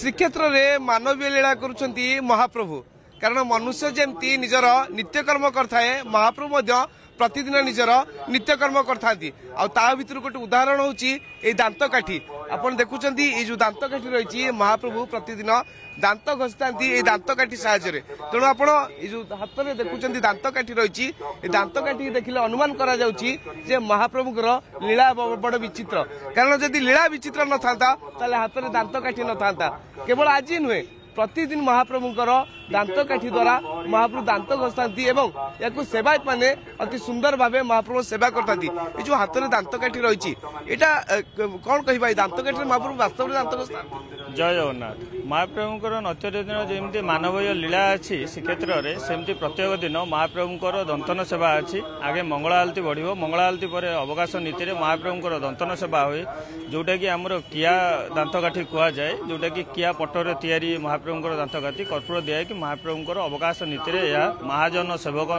श्रीक्षेत्र में मानवीय लीला करुछंती महाप्रभु कारण मनुष्य जमती निजर नित्यकर्म करथाए महाप्रभु प्रतिदिन निजर नित्यकर्म करथांती आ भितर गोटे उदाहरण होची दांतकाठी आपण देखुचंती ए जो दांतकाठी रही महाप्रभु प्रतिदिन दांत घषिथांती दांतकाठी साहाय्य तेणु आपण जो हाथ में देखुचंती दांतकाठी रही दांतकाठी देखिले अनुमान करा जाउची जे महाप्रभुकर लीला बड़ विचित्र कारण जदि लीला विचित्र न थांता ताले हाथ में दांतकाठी न थांता केवल आज नुहे प्रतिदिन महाप्रभुकर दांतकाठी द्वारा महाप्रभु दांत घषाती या सेवायत माने अति सुंदर भाव महाप्रभु सेवा करता जो हाथ में दांतकाठी रही कौन कह दांतकाठी महाप्रभु वास्तव में दांत घषा जय जगन्नाथ महाप्रभुंर नैत्य दिन जमी मानवीय लीला अच्छी श्रीक्षेत्र में सेमती प्रत्येक दिन महाप्रभुंर दंतन सेवा अच्छी आगे मंगला आलती बढ़ो मंगला आलती पर अवकाश नीति में महाप्रभुंर दंतन सेवा हुए जोटा कि आमर किया दांतकाठी कहुए जोटा कि किया पटर तैयारी महाप्रभुंर दांतकाठी कर्पूर दिया कि महाप्रभुंर अवकाश नीति में महाजन सेवक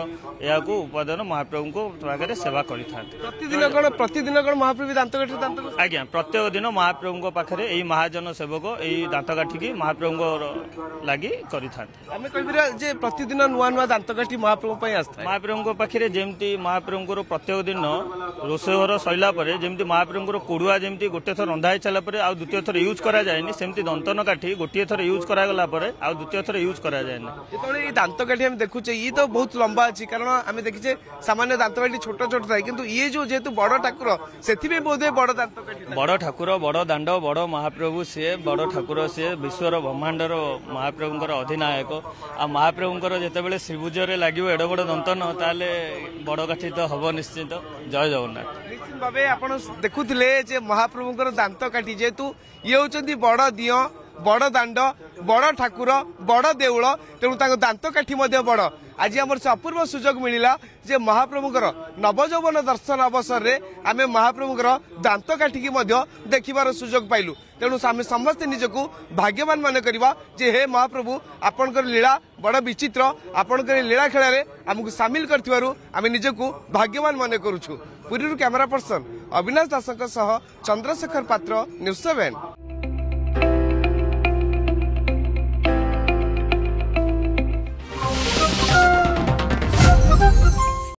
या उपादान महाप्रभु पाखे सेवा प्रतिदिन कौन महाप्रभु दांतकाठी आज्ञा प्रत्येक दिन महाप्रभु पाखे यही महाजन सेवक यही दांतकाठी की महाप्रभु लगी करें प्रतिदिन नुआ नुआ दांतकाठी महाप्रभु महाप्रभु पाखे जमी महाप्रभुर प्रत्येक दिन रोषेई घर सरला जमी महाप्रभुर कोड़ुआ जमी गोटे थर रंधा सारा पर आ द्वितीय थर यूज कराए सेमती दंतन काठी गोटे थर यूज करागला आ द्वितीय थर यूज कराए जो दांतकाठी आम देखुचे ये तो बहुत लंबा अच्छी कारण आम देखीचे सामान्य दांतकाठी छोट छोट थाए कि ये जो जेहेतु बड़ ठाकुर से बोधे बड़ दांतकाठी बड़ ठाकुर बड़ दांड बड़ महाप्रभु सी बड़ ठाकुर सी विश्वर ब्रह्मांडर महाप्रभुंर अधिनायक आ महाप्रभुंर जितेबाला श्रीभुजरे लगे एड बड़ दंतन ताले बड़ काठी तो हम निश्चित जय जगन्नाथ निश्चित भाव आप देखुले महाप्रभुंर दांतकाठी जेहेतु ये होती बड़ दिय बड़ दांड बड़ ठाकुर बड़ देउल तेणु दांतकाठी बड़ आज आम से अपूर्व सुजोग मिलला जे महाप्रभुंर नवजौवन दर्शन अवसर में आम महाप्रभुंर दांतकाठी की देखिबार सुजोग पाइलु तेणु आम समस्ते निजको भाग्यवान मान करवा जे हे महाप्रभु आपणकर लीला बड़ विचित्र आपणकर लीला खेल आमको सामिल करथिबारु आम निजको भाग्यवान मान करुछु। पुरी कैमरा पर्सन अविनाश दास चंद्रशेखर पात्र न्यूज़ 7।